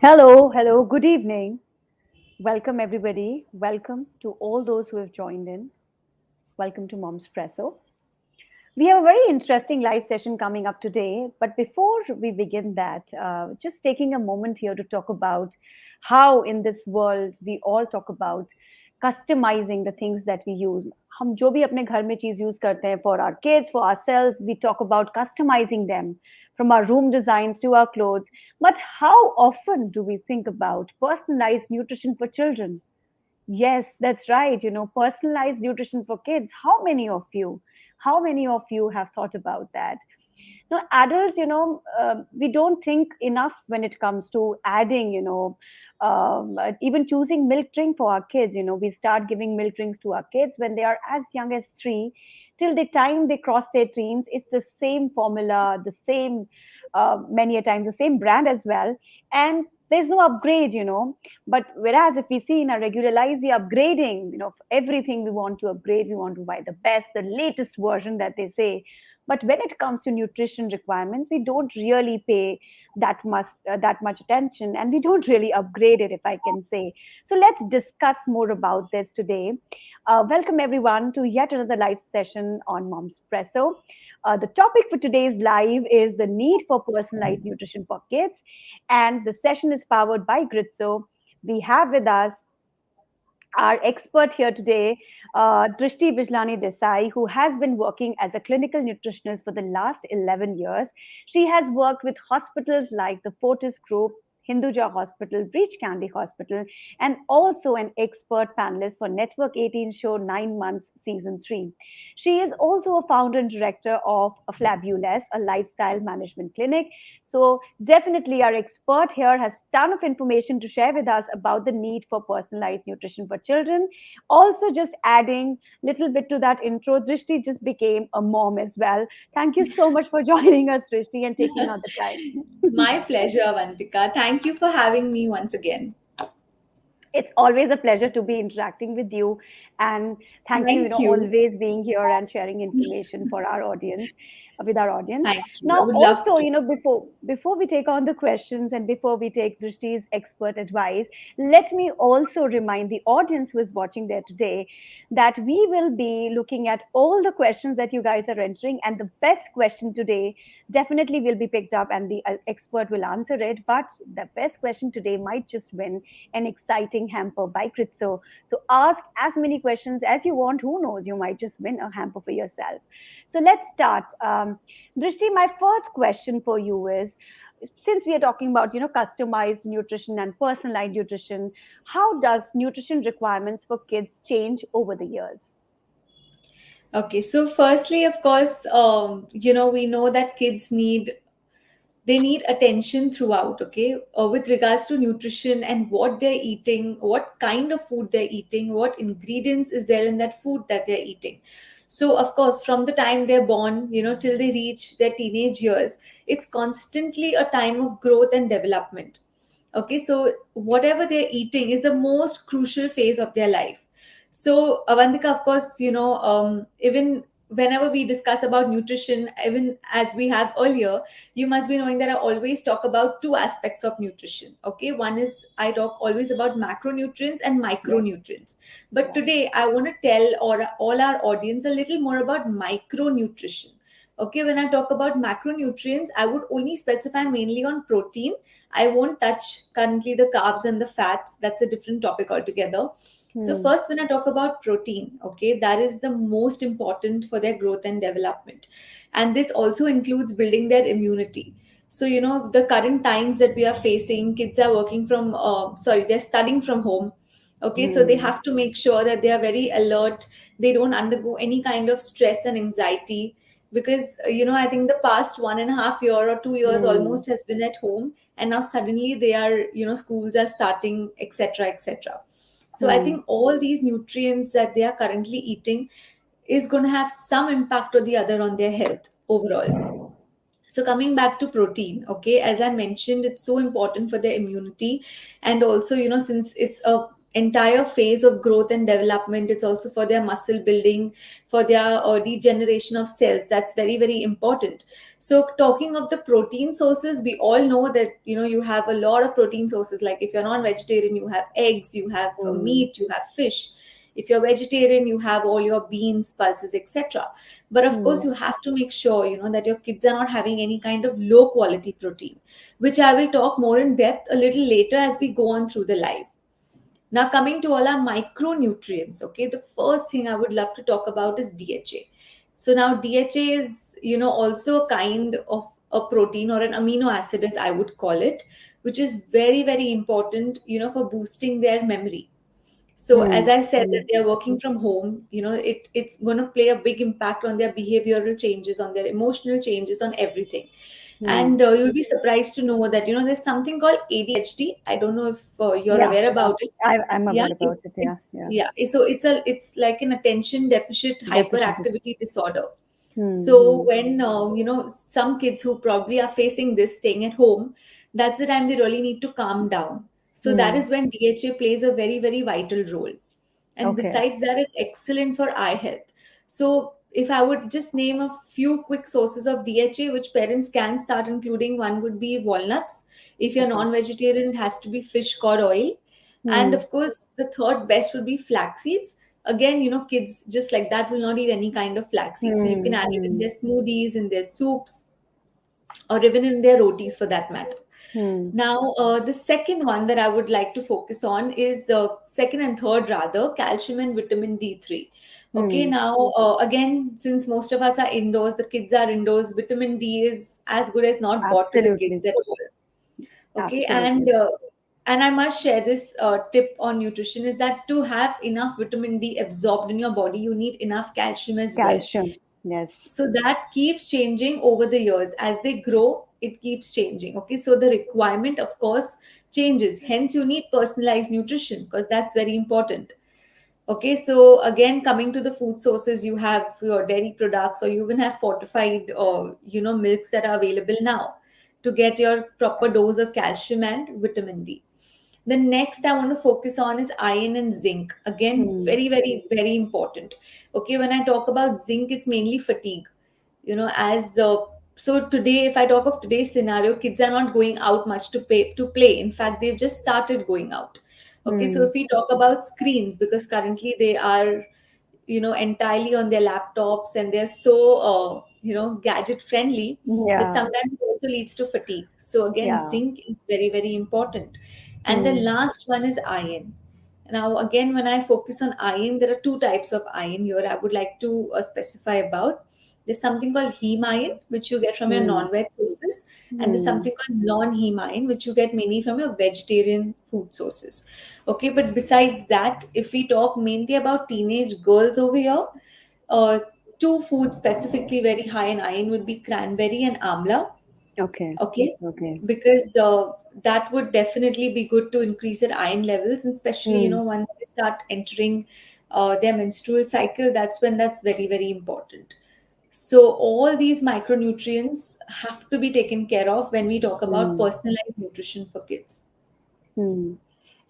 Hello, good evening. Welcome, everybody. Welcome to all those who have joined in. Welcome to Momspresso. We have a very interesting live session coming up today. But before we begin that, just taking a moment here to talk about how in this world we all talk about customizing the things that we use. हम जो भी अपने घर में चीज use करते हैं for our kids, for ourselves, we talk about customizing them from our room designs to our clothes. But how often do we think about personalized nutrition for children? Yes, that's right. Personalized nutrition for kids. How many of you have thought about that? Now, adults, we don't think enough when it comes to adding, even choosing milk drink for our kids. We start giving milk drinks to our kids when they are as young as 3 till the time they cross their teens. It's the same formula, the same, many a times, the same brand as well. And there's no upgrade, But whereas if we see in our regular lives, we are upgrading, everything we want to upgrade, we want to buy the best, the latest version that they say. But when it comes to nutrition requirements, we don't really pay that much attention, and we don't really upgrade it, if I can say. So let's discuss more about this today. Welcome everyone to yet another live session on Momspresso. The topic for today's live is the need for personalized nutrition for kids, and the session is powered by Gritzo. We have with us our expert here today, Dhrishti Bijlani Desai, who has been working as a clinical nutritionist for the last 11 years. She has worked with hospitals like the Fortis Group, Hinduja Hospital, Breach Candy Hospital, and also an expert panelist for Network 18 show 9 Months Season 3. She is also a founder and director of Flabulous, a lifestyle management clinic. So definitely our expert here has ton of information to share with us about the need for personalized nutrition for children. Also, just adding little bit to that intro, Drishti just became a mom as well. Thank you so much for joining us, Drishti, and taking out the time. My pleasure, Avantika. Thank you for having me once again. It's always a pleasure to be interacting with you, and thank you, Thank you. always being here and sharing information for our audience, with our audience. Thank you. I Now would love also, to. before we take on the questions and before we take Drishti's expert advice, let me also remind the audience who is watching there today that we will be looking at all the questions that you guys are entering, and the best question today definitely will be picked up and the expert will answer it, but the best question today might just win an exciting hamper by Kritso. So ask as many questions as you want. Who knows? You might just win a hamper for yourself. So let's start. Drishti, my first question for you is, since we are talking about customized nutrition and personalized nutrition, how does nutrition requirements for kids change over the years? Okay, so firstly, of course, we know that kids need attention throughout, okay, with regards to nutrition and what they're eating, what kind of food they're eating, what ingredients is there in that food that they're eating. So of course, from the time they're born, till they reach their teenage years, it's constantly a time of growth and development. Okay, so whatever they're eating is the most crucial phase of their life. So Avantika, of course, even whenever we discuss about nutrition, even as we have earlier, you must be knowing that I always talk about two aspects of nutrition. Okay, one is I talk always about macronutrients and Yes. micronutrients. But Yeah. today I want to tell all our audience a little more about micronutrition. Okay, when I talk about macronutrients, I would only specify mainly on protein. I won't touch currently the carbs and the fats. That's a different topic altogether. So Hmm. first, when I talk about protein, okay, that is the most important for their growth and development. And this also includes building their immunity. So, the current times that we are facing, kids are they're studying from home. Okay, so they Hmm. have to make sure that they are very alert. They don't undergo any kind of stress and anxiety because, I think the past 1.5 year or 2 years Hmm. almost has been at home. And now suddenly they are, schools are starting, etc., etc. So I Hmm. think all these nutrients that they are currently eating is going to have some impact or the other on their health overall. So coming back to protein, okay, as I mentioned, it's so important for their immunity, and also, since it's a entire phase of growth and development, it's also for their muscle building, for their degeneration of cells. That's very, very important. So talking of the protein sources, we all know that you have a lot of protein sources. Like if you're non-vegetarian, you have eggs, you have Hmm. meat, you have fish. If you're vegetarian, you have all your beans, pulses, etc. But of course, Hmm. you have to make sure that your kids are not having any kind of low quality protein, which I will talk more in depth a little later as we go on through the live. Now, coming to all our micronutrients, okay, the first thing I would love to talk about is DHA. So now DHA is, also a kind of a protein or an amino acid, as I would call it, which is very, very important, for boosting their memory. So Hmm. as I said Hmm. that they are working from home, it's going to play a big impact on their behavioral changes, on their emotional changes, on everything. Hmm. And you'll be surprised to know that there's something called ADHD. I don't know if you're Yeah. aware Yeah. about it. I'm Yeah, aware about it. Yeah. it's Yeah. yeah. So it's like an attention deficit Deficit. hyperactivity disorder. Hmm. So Hmm. when some kids who probably are facing this staying at home, that's the time they really need to calm down. So that Hmm. is when DHA plays a very, very vital role. And Okay. besides that, it's excellent for eye health. So if I would just name a few quick sources of DHA which parents can start including, one would be walnuts. If you're Okay. non-vegetarian, it has to be fish cod oil. And Hmm. of course, the third best would be flax seeds. Again, kids just like that will not eat any kind of flax seeds. So you can Hmm. add it in Hmm. their smoothies, in their soups, or even in their rotis for that matter. Hmm. Now, the second one that I would like to focus on is the second and third, rather, calcium and vitamin D3. Okay, Hmm. now, again, since most of us are indoors, the kids are indoors, vitamin D is as good as not got to the Absolutely. kids at all. Okay, Absolutely. and I must share this tip on nutrition is that to have enough vitamin D absorbed in your body, you need enough calcium as well. Calcium. Yes. So that keeps changing over the years as they grow, it keeps changing. Okay, so the requirement of course changes, hence you need personalized nutrition because that's very important. Okay, so again, coming to the food sources, you have your dairy products, or you even have fortified, or milks that are available now to get your proper dose of calcium and vitamin D. The next I want to focus on is iron and zinc. Again, Hmm. very, very, very important. Okay, when I talk about zinc, it's mainly fatigue. As so today, if I talk of today's scenario, kids are not going out much to play. In fact, they've just started going out. Okay, so Hmm. if we talk about screens, because currently they are entirely on their laptops, and they're so gadget friendly, that Yeah. sometimes it also leads to fatigue. So again, Yeah. zinc is very, very important. And the Hmm. last one is iron. Now again, when I focus on iron, there are two types of iron here I would like to specify about. There's something called heme iron, which you get from your Hmm. non-veg sources, and there's Hmm. something called non-heme iron, which you get mainly from your vegetarian food sources. Okay, but besides that, if we talk mainly about teenage girls over here, uh, two foods specifically very high in iron would be cranberry and amla. Okay. Okay, Okay. because that would definitely be good to increase their iron levels, and especially Hmm. once they start entering their menstrual cycle, that's when that's very, very important. So all these micronutrients have to be taken care of when we talk about Hmm. personalized nutrition for kids. Hmm.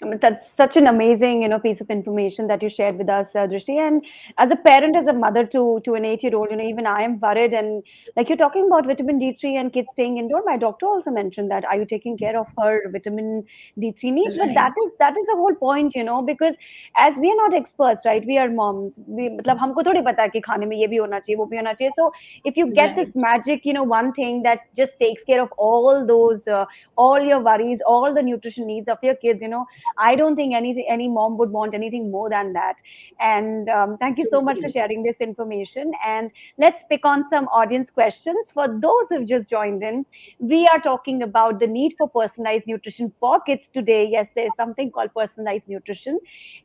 I mean, that's such an amazing, piece of information that you shared with us, Drishti. And as a parent, as a mother to an 8-year-old, even I am worried. And like you're talking about vitamin D3 and kids staying indoor, my doctor also mentioned that. Are you taking care of her vitamin D3 needs? But that Right, is that is the whole point, because as we are not experts, right? We are moms. मतलब हमको थोड़ी पता है कि खाने में ये भी होना चाहिए, वो भी होना चाहिए. So if you get this right. magic, one thing that just takes care of all those, all your worries, all the nutrition needs of your kids, I don't think any mom would want anything more than that. And thank you so much for Totally. sharing this information. And let's pick on some audience questions. For those who've just joined in, we are talking about the need for personalized nutrition for kids today. Yes, there is something called personalized nutrition.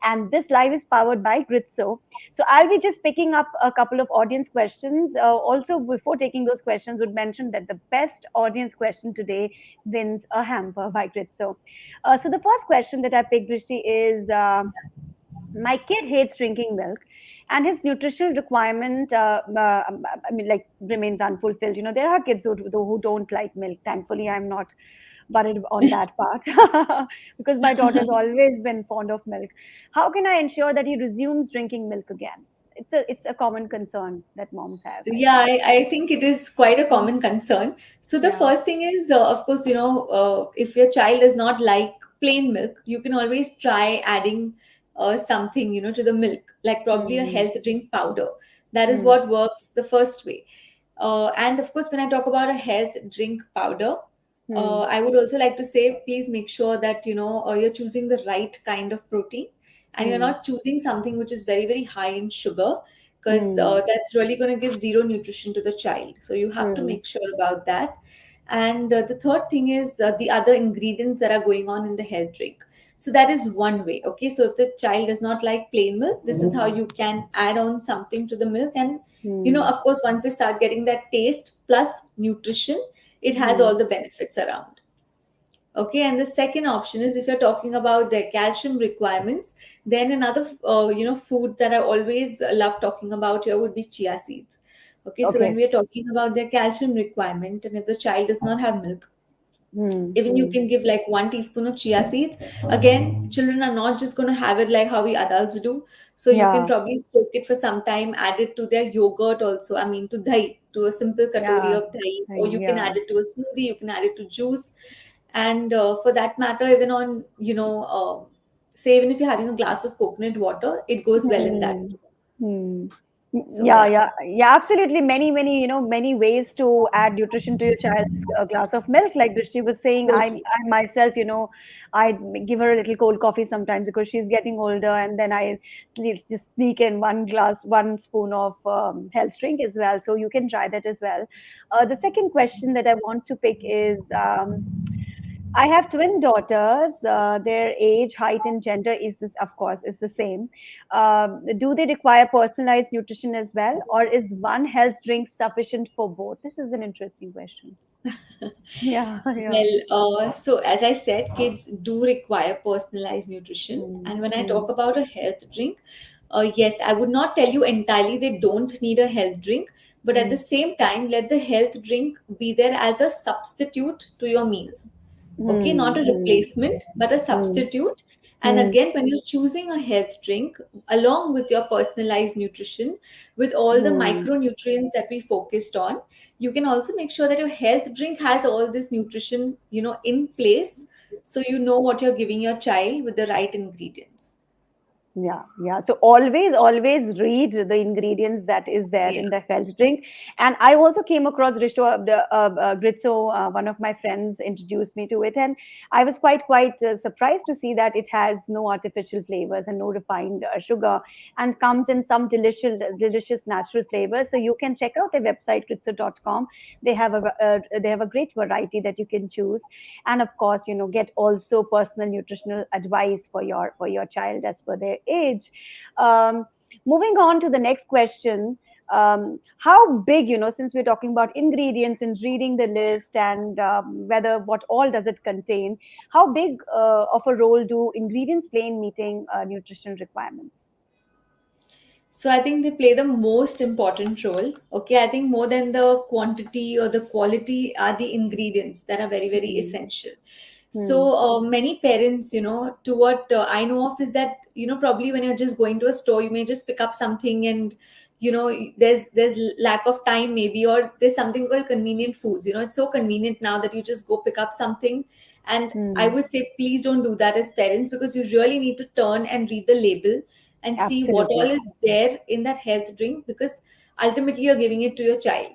And this live is powered by Gritso. So I'll be just picking up a couple of audience questions. Also, before taking those questions, would mention that the best audience question today wins a hamper by Gritso. So the first question that I picked, Drishti, is my kid hates drinking milk, and his nutritional requirement, I mean, like remains unfulfilled. There are kids who don't like milk. Thankfully, I'm not worried on that part because my daughter's always been fond of milk. How can I ensure that he resumes drinking milk again? It's a common concern that moms have. Yeah, I think it is quite a common concern. So the Yeah. first thing is, of course, if your child does not like plain milk, you can always try adding something, to the milk, like probably a Hmm. health drink powder. That is Hmm. what works the first way. And of course, when I talk about a health drink powder, Hmm. I would also like to say, please make sure that, you're choosing the right kind of protein, and you're Hmm. not choosing something which is very, very high in sugar, because Hmm. that's really going to give zero nutrition to the child. So you have to True. make sure about that. And the third thing is the other ingredients that are going on in the health drink. So that is one way. Okay, so if the child does not like plain milk, this is how you can add on something to the milk. And Hmm. of course, once they start getting that taste plus nutrition, it has Hmm. all the benefits around. Okay, and the second option is if you're talking about their calcium requirements, then another food that I always love talking about here would be chia seeds. Okay, so when Okay. we are talking about their calcium requirement, and if the child does not have milk, Hmm. even you Hmm. can give like 1 teaspoon of chia seeds. Again, children are not just going to have it like how we adults do. So you can Yeah. probably soak it for some time, add it to their yogurt also. I mean, to dahi, to a simple katori Yeah. of dahi, or you can Yeah. add it to a smoothie, you can add it to juice. And for that matter, even on, say, even if you're having a glass of coconut water, it goes well in that Hmm. too. Hmm. So, Yeah, yeah. yeah, yeah, absolutely. Many, many ways to add nutrition to your child's glass of milk. Like Drishti was saying, I, Totally. I myself, I give her a little cold coffee sometimes because she's getting older, and then I just sneak in one spoon of health drink as well. So you can try that as well. The second question that I want to pick is. I have twin daughters. Their age, height, and gender is this, of course, is the same. Do they require personalized nutrition as well, or is one health drink sufficient for both? This is an interesting question. Yeah, yeah. Well, so as I said, kids do require personalized nutrition. Hmm. And when I Hmm. talk about a health drink, yes, I would not tell you entirely they don't need a health drink, but at the Hmm. same time, let the health drink be there as a substitute to your meals. Okay, Hmm. not a Hmm. replacement, but a Hmm. substitute. And Hmm. again, when you're choosing a health drink along with your personalized nutrition, with all the Hmm. micronutrients that we focused on, you can also make sure that your health drink has all this nutrition, in place, so you know what you're giving your child with the right ingredients. Yeah, yeah. So always read the ingredients that is there Yeah. in the health drink. And I also came across Gritzo. One of my friends introduced me to it, and I was quite surprised to see that it has no artificial flavors and no refined sugar, and comes in some delicious natural flavors. So you can check out their website gritzo.com. They have a great variety that you can choose, and of course, get also personal nutritional advice for your child as per their age. um, Moving on to the next question. How big, since we're talking about ingredients and reading the list, and whether what all does it contain, how big of a role do ingredients play in meeting nutritional requirements? So I think they play the most important role. Okay, I think more than the quantity or the quality are the ingredients that are very, very Hmm. essential. So Hmm. many parents, to what I know of is that, probably when you're just going to a store, you may just pick up something, and there's lack of time maybe, or there's something called convenient foods. It's so convenient now that you just go pick up something. And I Hmm. would say please don't do that as parents, because you really need to turn and read the label and see what all Absolutely. is there in that health drink, because ultimately you're giving it to your child.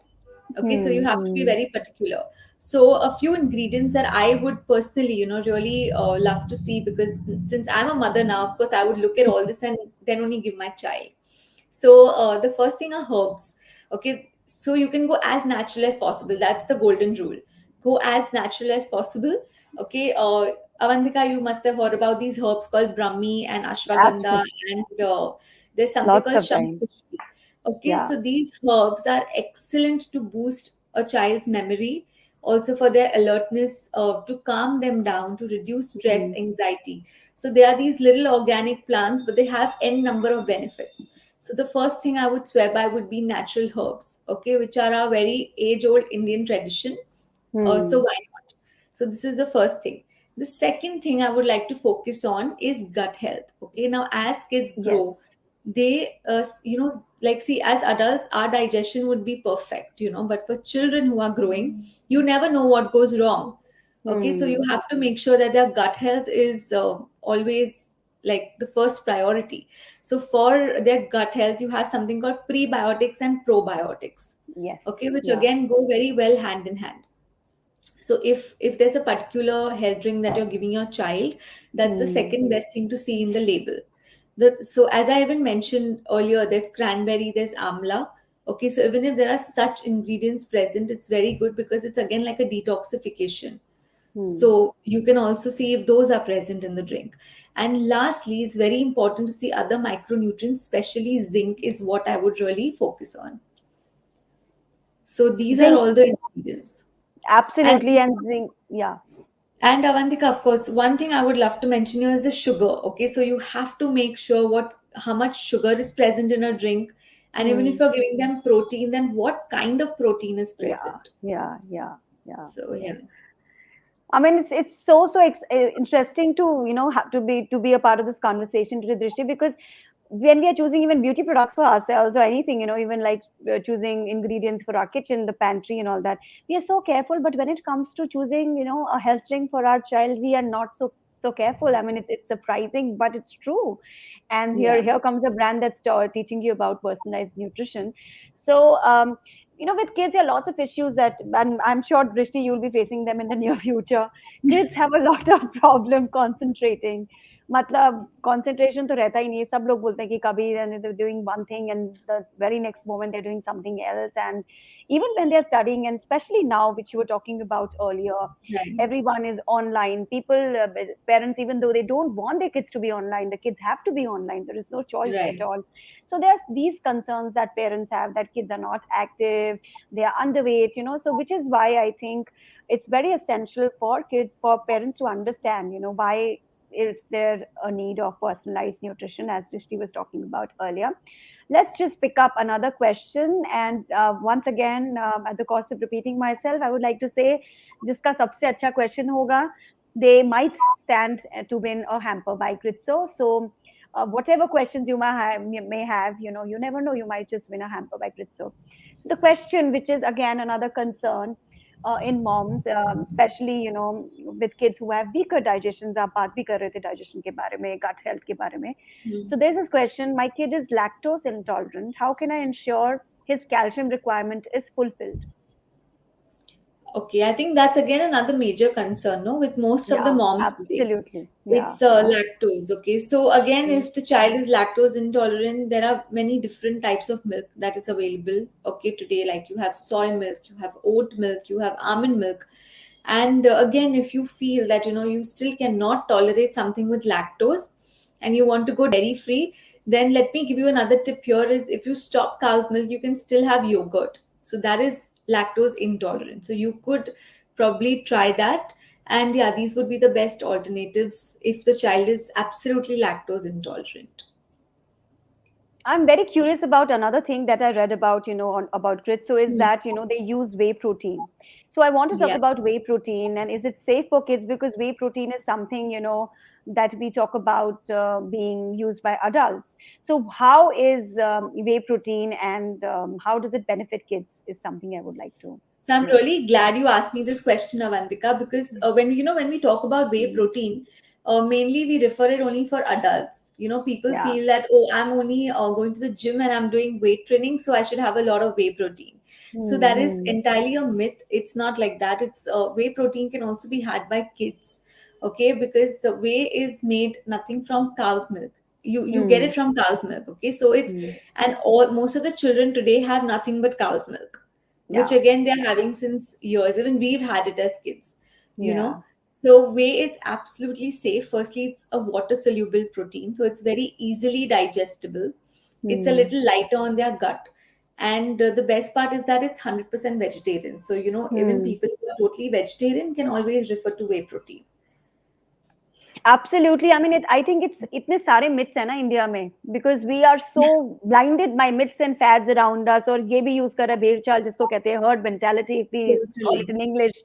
Okay, so you Hmm. have to be Hmm. very particular. So a few ingredients that I would personally, really love to see, because since I'm a mother now, of course I would look at all this and then only give my child. So the first thing are herbs. Okay, so you can go as natural as possible. That's the golden rule. Go as natural as possible. Okay, Avantika, you must have heard about these herbs called Brahmi and Ashwagandha, Absolutely. and there's something Lots called of time. Shankushi. Okay, Yeah. so these herbs are excellent to boost a child's memory, also for their alertness, to calm them down, to reduce stress, Hmm. anxiety. So they are these little organic plants, but they have n number of benefits. So the first thing I would swear by would be natural herbs, okay, which are our very age-old Indian tradition. So Hmm. why not? So this is the first thing. The second thing I would like to focus on is gut health. Okay, now as kids Yes. grow, they, like, see, as adults, our digestion would be perfect, but for children who are growing, you never know what goes wrong. Okay, so you Hmm. have to make sure that their gut health is always like the first priority. So for their gut health, you have something called prebiotics and probiotics. Yes. Okay, which Yeah. again go very well hand in hand. So if there's a particular health drink that you're giving your child, that's the Hmm. second best thing to see in the label. So as I even mentioned earlier, there's cranberry, there's amla. Okay, so even if there are such ingredients present, it's very good, because it's again like a detoxification. Hmm. So you can also see if those are present in the drink. And lastly, it's very important to see other micronutrients, especially zinc is what I would really focus on. So these are Zinc. all the ingredients. And Absolutely. And zinc. Yeah. And Avantika, of course, one thing I would love to mention here is the sugar. Okay, so you have to make sure what how much sugar is present in a drink, and even if Hmm. you're giving them protein, then what kind of protein is Yeah. present. Yeah. Yeah. Yeah. So Yeah. yeah. I mean, it's so interesting to have to be a part of this conversation today, Drishti, because when we are choosing even beauty products for ourselves or anything, even like choosing ingredients for our kitchen, the pantry, and all that, we are so careful. But when it comes to choosing, a health drink for our child, we are not so careful. I mean, it's surprising, but it's true. And here Yeah. here comes a brand that's teaching you about personalized nutrition. So. With kids, there are lots of issues that, and I'm sure, Drishti, you'll be facing them in the near future. Kids have a lot of problem concentrating. मतलब concentration तो रहता ही नहीं है. सब लोग बोलते हैं कि कभी they're doing one thing and the very next moment they're doing something else. And even when they're studying, and especially now, which you were talking about earlier, Right, everyone is online. People, parents, even though they don't want their kids to be online, the kids have to be online. There is no choice at right. all. So there's these concerns that parents have, that kids are not active, they are underweight, so which is why I think it's very essential for kids, for parents to understand, why is there a need of personalized nutrition, as Rishti was talking about earlier. Let's just pick up another question. And once again, at the cost of repeating myself, I would like to say, जिसका सबसे अच्छा question होगा, they might stand to win a hamper by Gritzo. So whatever questions you may have, you never know, you might just win a hamper by Gritzo. So the question, which is again another concern in moms, especially with kids who have weaker digestions. आप बात भी कर रहे थे digestion के बारे में, gut health के बारे में. Hmm. So there's this question: my kid is lactose intolerant. How can I ensure his calcium requirement is fulfilled? Okay, I think that's again another major concern, no, with most of the Yeah, moms today. absolutely. Yeah, It's yeah. lactose. Okay, so again, Mm, if the child is lactose intolerant, there are many different types of milk that is available. Okay, today, like you have soy milk, you have oat milk, you have almond milk, and again, if you feel that you still cannot tolerate something with lactose, and you want to go dairy free, then let me give you another tip here: is if you stop cow's milk, you can still have yogurt. So that is lactose intolerant. So you could probably try that, and yeah, these would be the best alternatives if the child is absolutely lactose intolerant. I'm very curious about another thing that I read about, about grit. So is Hmm. that, they use whey protein. So I want to talk Yeah. about whey protein, and is it safe for kids? Because whey protein is something, that we talk about being used by adults. So how is whey protein, and how does it benefit kids is something I would like to So I'm know. really glad you asked me this question, Avantika, because when we talk about whey Mm. protein, mainly we refer it only for adults. People Yeah. feel that, oh, I'm only going to the gym and I'm doing weight training, so I should have a lot of whey protein. So that is Mm-hmm. entirely a myth. It's not like that. It's whey protein can also be had by kids, okay? Because the whey is made nothing from cow's milk. You get Mm. it from cow's milk, okay? So it's, Mm. and all most of the children today have nothing but cow's milk, which Yeah. again they're having since years. Even we've had it as kids, you Yeah. know. So whey is absolutely safe. Firstly, it's a water soluble protein, so it's very easily digestible. It's a Mm. little lighter on their gut. And the best part is that it's 100% vegetarian. So, even Mm. people who are totally vegetarian can always refer to whey protein. Absolutely. I mean, I think it's इतने सारे myths है ना India में, because we are so blinded by myths and fads around us. और ये भी use कर रहा है भेड़ चाल जिसको कहते हैं herd mentality, if we call it Totally. in English.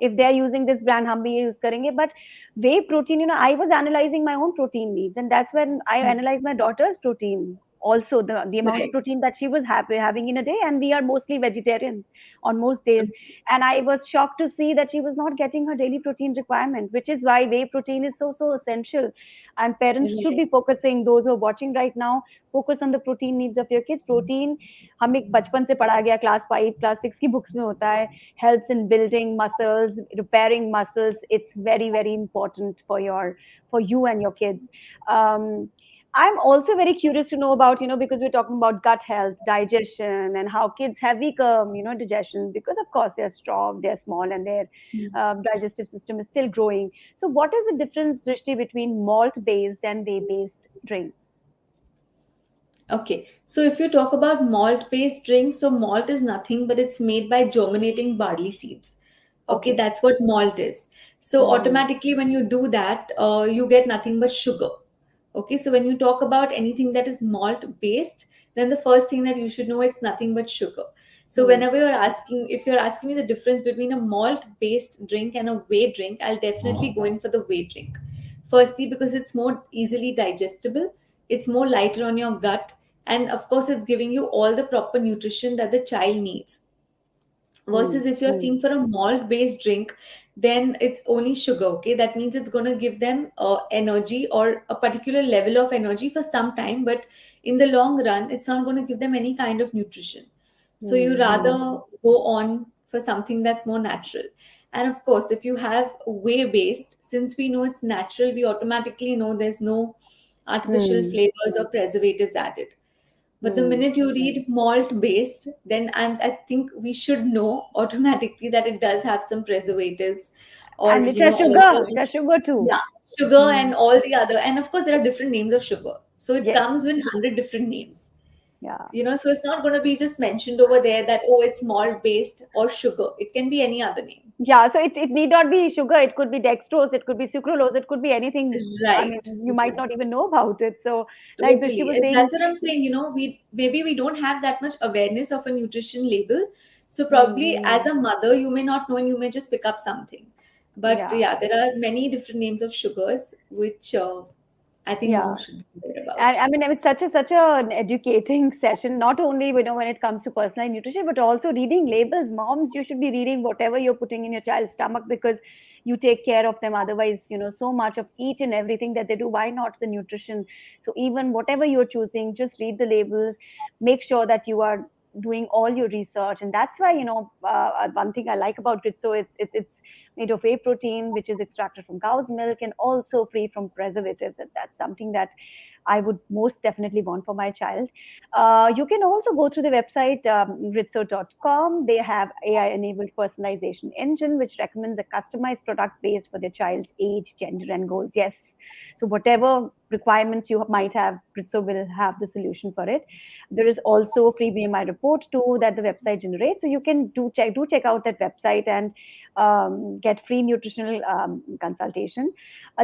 If they are using this brand, हम भी ये use करेंगे. But whey protein, I was analyzing my own protein needs, and that's when I analyzed my daughter's protein. Also, the amount of Right. protein that she was having in a day, and we are mostly vegetarians on most days. And I was shocked to see that she was not getting her daily protein requirement, which is why whey protein is so essential. And parents should Right. be focusing, those who are watching right now, focus on the protein needs of your kids. Protein हमें बचपन से पढ़ा गया, class 5 class 6 की books में होता है, helps in building muscles, repairing muscles. It's very important for you and your kids. um, I'm also very curious to know about, because we're talking about gut health, digestion, and how kids have weaker, digestion, because of course they're strong, they're small, and their digestive system is still growing. So, what is the difference, Drishti, between malt-based and whey-based drinks? Okay, so if you talk about malt-based drinks, so malt is nothing but it's made by germinating barley seeds. Okay, Okay. that's what malt is. So Hmm. automatically, when you do that, you get nothing but sugar. Okay, so when you talk about anything that is malt-based, then the first thing that you should know it's nothing but sugar. So Hmm. whenever you're asking, if you're asking me the difference between a malt-based drink and a whey drink, I'll definitely go in for the whey drink. Firstly, because it's more easily digestible, it's more lighter on your gut, and of course it's giving you all the proper nutrition that the child needs. Hmm. Versus if you're Hmm. seeing for a malt based drink, then it's only sugar. Okay, that means it's going to give them energy or a particular level of energy for some time, but in the long run it's not going to give them any kind of nutrition. So you Hmm. rather Hmm. go on for something that's more natural. And of course, if you have whey based, since we know it's natural, we automatically know there's no artificial Hmm. flavors or preservatives added. But the Hmm. minute you read malt based, then I think we should know automatically that it does have some preservatives, or And it has all sugar. It the, has sugar too. yeah, sugar Hmm. and all the other. And of course, there are different names of sugar. So it Yes. comes with 100 different names. Yeah. So it's not going to be just mentioned over there that, oh, it's malt based or sugar. It can be any other name. Yeah, so it need not be sugar. It could be dextrose. It could be sucralose. It could be anything. I mean, Right. you might not even know about it. So, like Drishti Totally. was And saying, that's what I'm saying. We don't have that much awareness of a nutrition label. So probably as hmm, a mother, you may not know and you may just pick up something. But yeah, yeah, there are many different names of sugars, which I think yeah. more should be aware And about. I mean, it's such an educating session. Not only when it comes to personalized nutrition, but also reading labels. Moms, you should be reading whatever you're putting in your child's stomach because you take care of them. Otherwise, so much of each and everything that they do. Why not the nutrition? So even whatever you're choosing, just read the labels. Make sure that you are doing all your research, and that's why one thing I like about it. So it's made of whey protein, which is extracted from cow's milk, and also free from preservatives. And that's something that I would most definitely want for my child. You can also go to the website ritzo.com. They have AI enabled personalization engine, which recommends a customized product based for their child's age, gender, and goals. Yes. So, whatever requirements you might have, Ritzo will have the solution for it. There is also a free BMI report too that the website generates. So, you can do check out that website and get free nutritional consultation.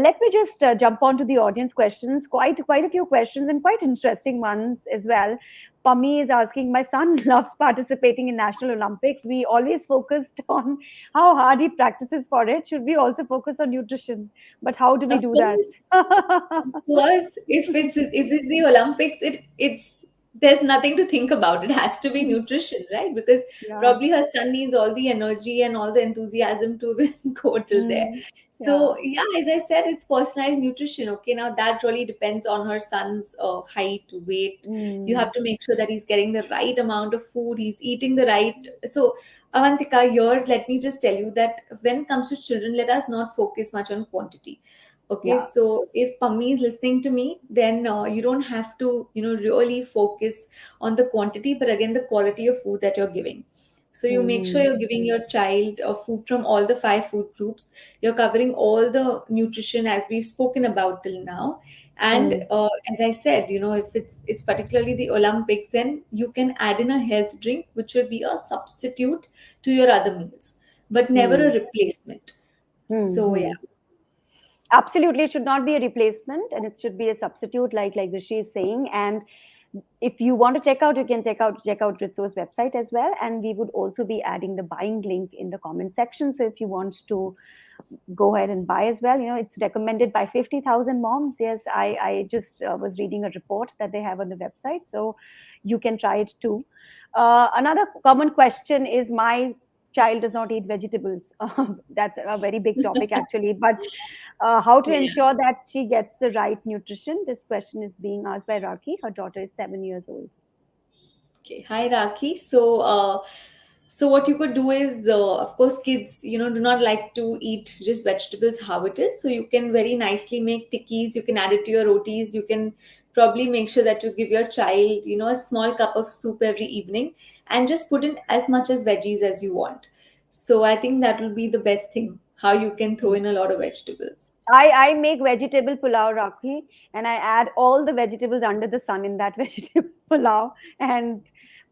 Let me just jump on to the audience questions. Quite a few questions and quite interesting ones as well. Pami is asking, my son loves participating in National Olympics. We always focused on how hard he practices for it. Should we also focus on nutrition? But how do we Of do that? course, because if it's the Olympics, it's there's nothing to think about. It has to be nutrition, right? Because Yeah. probably her son needs all the energy and all the enthusiasm to even go till there. Mm. So Yeah. yeah, as I said, it's personalized nutrition. Okay, now that really depends on her son's height, weight. You Mm. have to make sure that he's getting the right amount of food, he's eating the right. So Avantika, here, let me just tell you that when it comes to children, let us not focus much on quantity. Okay, Yeah. so if Pammi is listening to me, then you don't have to, really focus on the quantity, but again, the quality of food that you're giving. So you make sure Mm-hmm. you're giving your child food from all the five food groups. You're covering all the nutrition as we've spoken about till now. And Mm. as I said, if it's particularly the Olympics, then you can add in a health drink, which would be a substitute to your other meals, but never a Mm. replacement. So yeah. Mm-hmm. Absolutely, it should not be a replacement, and it should be a substitute, like Rishi is saying. And if you want to check out, you can check out Ritso's website as well. And we would also be adding the buying link in the comment section. So if you want to go ahead and buy as well, it's recommended by 50,000 moms. Yes, I just was reading a report that they have on the website, so you can try it too. Another common question is, my child does not eat vegetables. That's a very big topic actually, but how to Yeah. ensure that she gets the right nutrition? This question is being asked by Raki. Her daughter is 7 years old. Okay. Hi, Raki. So what you could do is, of course, kids, do not like to eat just vegetables how it is. So you can very nicely make tikkis. You can add it to your rotis. You can probably make sure that you give your child, a small cup of soup every evening, and just put in as much as veggies as you want. So I think that will be the best thing. How you can throw in a lot of vegetables. I make vegetable pulao, Rakhi, and I add all the vegetables under the sun in that vegetable pulao, and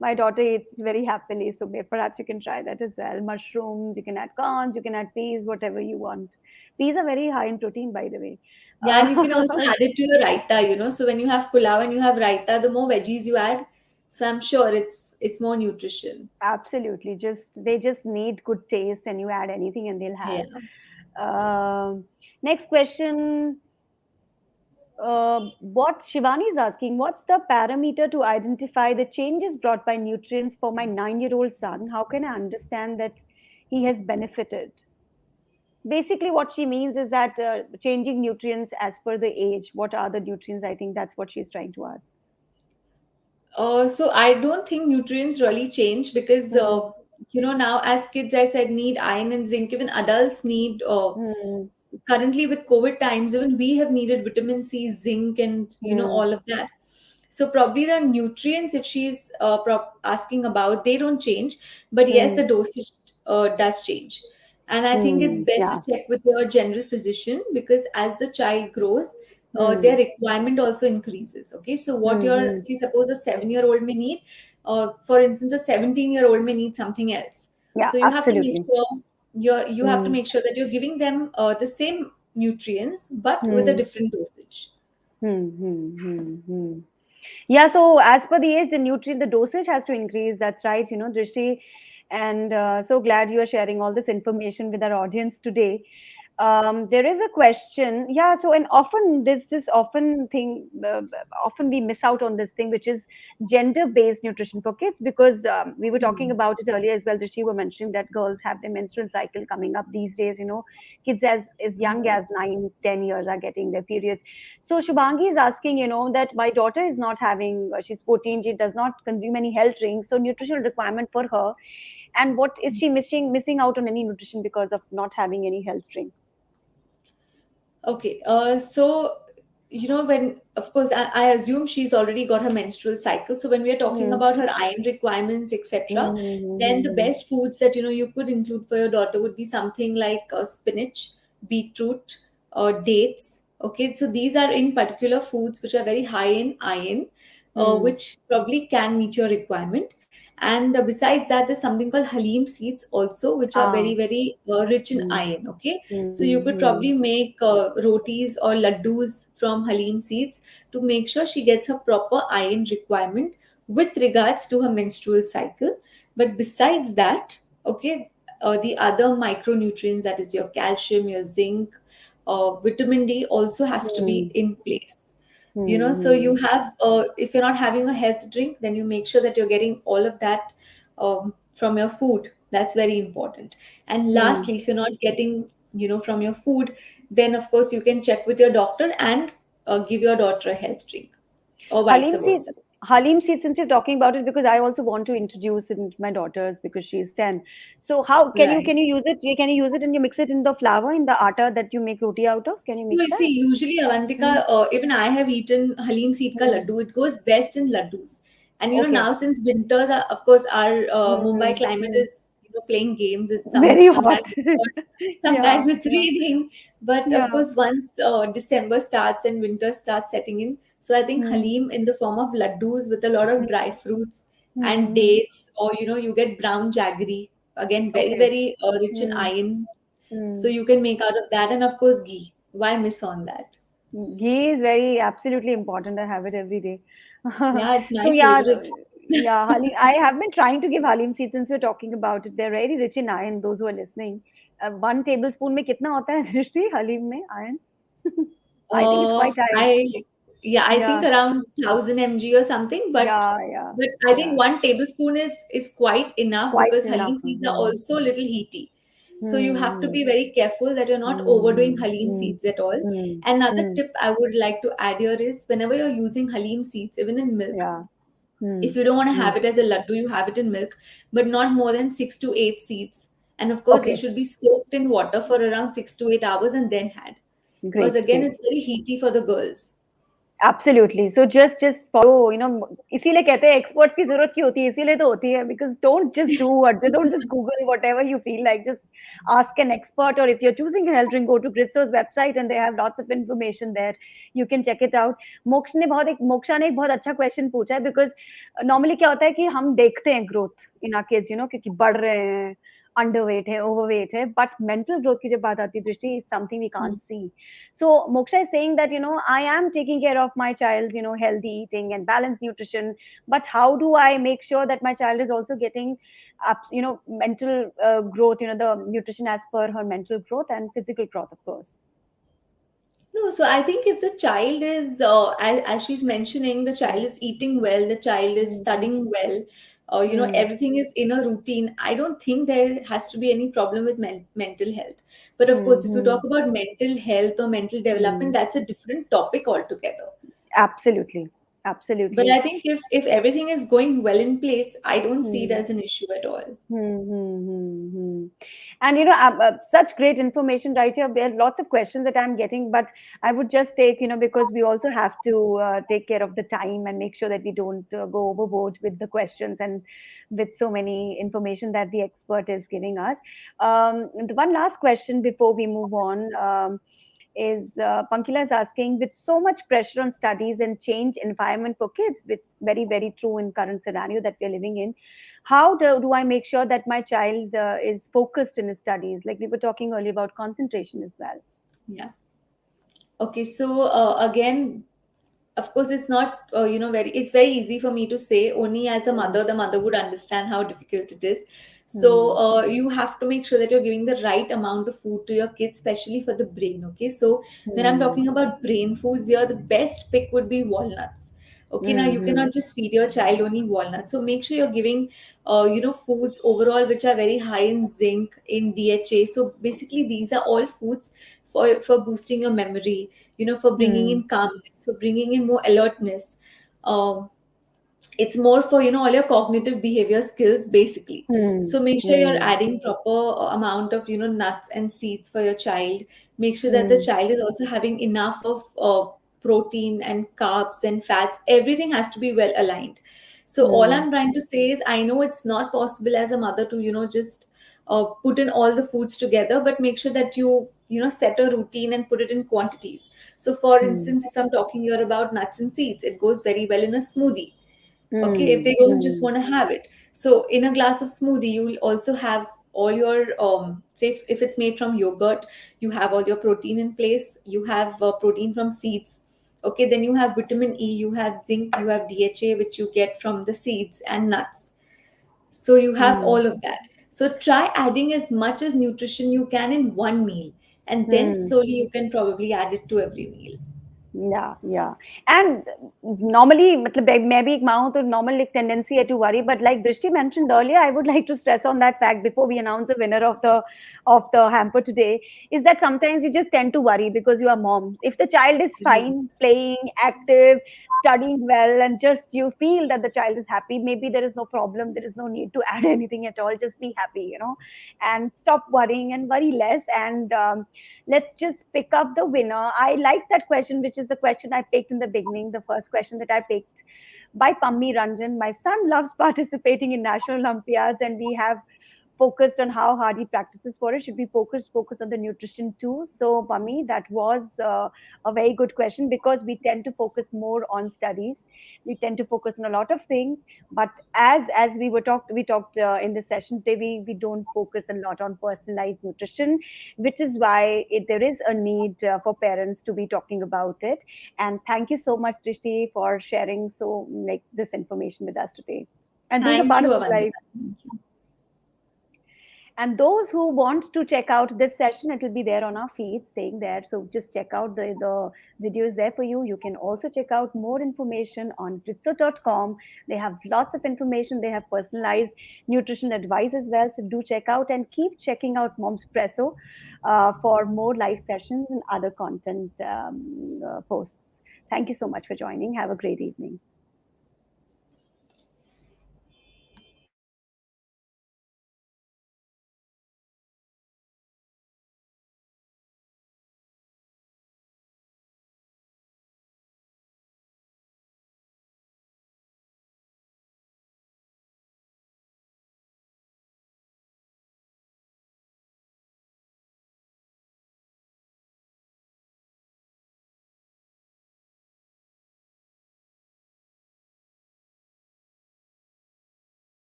my daughter eats very happily. So perhaps you can try that as well. Mushrooms, you can add corns, you can add peas, whatever you want. Peas are very high in protein, by the way. Yeah, and you can also Uh, add it to your raita. So when you have pulao and you have raita, the more veggies you add, so I'm sure it's more nutrition. Absolutely, they just need good taste, and you add anything, and they'll have. Yeah. Next question. What Shivani is asking, what's the parameter to identify the changes brought by nutrients for my 9-year-old son? How can I understand that he has benefited? Basically, what she means is that changing nutrients as per the age. What are the nutrients? I think that's what she's trying to ask. So I don't think nutrients really change because Hmm. now as kids, I said, need iron and zinc. Even adults need, Hmm. currently with COVID times, even we have needed vitamin C, zinc, and Hmm. all of that. So probably the nutrients, if she's asking about, they don't change, but yes, Hmm. the dosage does change. And I think it's Hmm. best to Yeah. check with your general physician, because as the child grows, their Hmm. requirement also increases. Okay, so what Hmm. your, Hmm. see, suppose a 7-year-old may need, for instance, a 17-year-old may need something else. Yeah. So you have to make Absolutely. sure you have to Hmm. make sure that you're giving them the same nutrients but with a Hmm. different dosage. Hmm. Hmm. Hmm. Hmm. Yeah, so as per the age, the nutrient, the dosage has to increase. That's right, Drishti. And so glad you are sharing all this information with our audience today. There is a question, yeah. So, and often this often thing, often we miss out on this thing, which is gender-based nutrition for kids, because we were talking Hmm. about it earlier as well. Drishti were mentioning that girls have their menstrual cycle coming up these days. Kids as young Right. as 9, 10 years are getting their periods. So Shubhangi is asking, that my daughter is not having, she's 14, she does not consume any health drinks. So nutritional requirement for her. And what is she missing out on any nutrition because of not having any health drink? Okay, so when, of course, I assume she's already got her menstrual cycle. So when we are talking Hmm. about her iron requirements, etc., Hmm. Hmm. then Hmm. the Hmm. best foods that you could include for your daughter would be something like spinach, beetroot, dates. Okay, so these are in particular foods which are very high in iron, Hmm. which probably can meet your requirement. And besides that, there's something called halim seeds also, which are Ah. very, very rich in Hmm. iron. Okay, Hmm. so you Hmm. could Hmm. probably make rotis or laddus from halim seeds to make sure she gets her proper iron requirement with regards to her menstrual cycle. But besides that, okay, the other micronutrients, that is your calcium, your zinc, vitamin D also has to be Hmm. in place. So you Hmm. have, if you're not having a health drink, then you make sure that you're getting all of that from your food. That's very important. And Hmm. lastly, if you're not getting, from your food, then of course you can check with your doctor and give your daughter a health drink, or vice Halim seeds. versa. Halim seeds, since you're talking about it, because I also want to introduce it to my daughters because she's 10. So how can you Right. can you use it? Can you use it and you mix it in the flour, in the atta that you make roti out of? Can you So mix you that? see, usually Hmm. Avantika, even I have eaten Halim seed ka Hmm. laddu. It goes best in laddus. And Okay. now since winters are, of course, our Mumbai Hmm. climate Hmm. is Hmm. playing games. It's Very hot. sometimes it's hot, Yeah. sometimes it's Yeah. raining. But of Yeah. course, once December starts and winter starts setting in, so I think Hmm. Halim in the form of laddus with a lot of dry Hmm. fruits and Hmm. dates, or you get brown jaggery, again very Okay. very rich in Hmm. iron, so Hmm. you can make out of that, and of course ghee. Why miss on that? Ghee is very absolutely important. I have it every day. Yeah, it's my So yeah, favorite. yeah, Halim. I have been trying to give Halim seeds since we're talking about it. They're very rich in iron. Those who are listening, 1 tablespoon में कितना होता है दृष्टि Halim में iron? I think it's quite high. I Yeah, I think Yeah, around 1000 mg or something, but yeah, yeah, I think yeah. 1 tablespoon is quite enough, Quite because enough. halim seeds are also a little heaty. So you have to Hmm. be very careful that you're not overdoing Hmm. halim Hmm. seeds at all. Hmm. Another Hmm. tip I would like to add here is, whenever you're using halim seeds, even in milk, Yeah. Hmm. if you don't want to Hmm. have it as a laddu, you have it in milk, but not more than 6 to 8 seeds. And of course, they Okay. should be soaked in water for around 6 to 8 hours and then had, because Great. again, Great. it's very heaty for the girls. Absolutely so just follow इसीलिए कहते हैं experts की जरूरत क्यों होती है इसीलिए तो होती है because don't just do what don't just Google whatever you feel like just ask an expert or if you're choosing a health drink go to Gritso's website and they have lots of information there you can check it out moksha ने एक बहुत अच्छा question पूछा है because normally क्या होता है कि हम देखते हैं ग्रोथ इन आर किड्स क्योंकि बढ़ रहे हैं अंडरवेट है ओवरवेट है बट मेंटल ग्रोथ की जब बात आती है drishti is something we can't see. So Moksha is saying that, I am taking care of my child's, healthy eating and balanced nutrition. But how do I make sure that my child is also getting up, mental growth, the nutrition as per her mental growth and physical growth, of course. No, so I think if the child is, as she's mentioning, the child is eating well, the child is Mm-hmm. studying well, Mm. everything is in a routine. I don't think there has to be any problem with mental health. But of course, if you Mm-hmm. talk about mental health or mental development, Mm. that's a different topic altogether. Absolutely. But Absolutely. I think if everything is going well in place, I don't see it Hmm. as an issue at all. Hmm. And such great information right here. There are lots of questions that I'm getting, but I would just take, because we also have to take care of the time and make sure that we don't go overboard with the questions and with so many information that the expert is giving us. The one last question before we move on. Is Pankila is asking, with so much pressure on studies and change environment for kids, which is very, very true in current scenario that we're living in, how do I make sure that my child is focused in his studies? Like we were talking earlier about concentration as well. Yeah. Okay, so again, of course, it's not it's very easy for me to say. Only as a Hmm. mother, the mother would understand how difficult it is. So Hmm. you have to make sure that you're giving the right amount of food to your kids, especially for the brain. Okay, so when I'm Hmm. talking about brain foods here, the best pick would be walnuts. Okay, now you Hmm. cannot just feed your child only walnuts, so make sure you're giving foods overall which are very high in zinc, in DHA. So basically these are all foods for boosting your memory, for bringing Hmm. in calmness, for bringing in more alertness. um, it's more for all your cognitive behavior skills basically. Hmm. So make sure you're Hmm. adding proper amount of nuts and seeds for your child. Make sure that the Hmm. child is also having enough of protein and carbs and fats. Everything has to be well aligned. So all Hmm. I'm trying to say is, I know it's not possible as a mother to just put in all the foods together, but make sure that you set a routine and put it in quantities. So for Hmm. instance, if I'm talking here about nuts and seeds, it goes very well in a smoothie. Okay, if Hmm. they don't just Hmm. want to have it, so in a glass of smoothie you will also have all your say if it's made from yogurt, you have all your protein in place, you have protein from seeds. Okay, then you have vitamin E, you have zinc, you have DHA, which you get from the seeds and nuts. So you have Hmm. all of that. So try adding as much as nutrition you can in one meal, and then Hmm. slowly you can probably add it to every meal. Yeah, yeah. And normally, मतलब मैं भी एक माँ हूँ तो normal एक tendency है to worry. But like Drishti mentioned earlier, I would like to stress on that fact before we announce the winner of the hamper today, is that sometimes you just tend to worry because you are moms. If the child is fine, playing, active, studying well, and just you feel that the child is happy, maybe there is no problem. There is no need to add anything at all. Just be happy, and stop worrying and worry less. And let's just pick up the winner. I like that question, which is the question I picked in the beginning, the first question that I picked by Pammi Ranjan. My son loves participating in national Olympiads, and we have focused on how hard he practices for it. Should we focus on the nutrition too? So, Pammi, that was a very good question because we tend to focus more on studies. We tend to focus on a lot of things, but as we talked in this session today, we don't focus a lot on personalized nutrition, which is why there is a need for parents to be talking about it. And thank you so much, Drishti, for sharing so like this information with us today and being a Thank part you, of the life. Avantika. Thank you. And those who want to check out this session, it will be there on our feed, staying there. So just check out the videos there for you. You can also check out more information on ritzo.com. They have lots of information. They have personalized nutrition advice as well. So do check out and keep checking out Momspresso for more live sessions and other content posts. Thank you so much for joining. Have a great evening.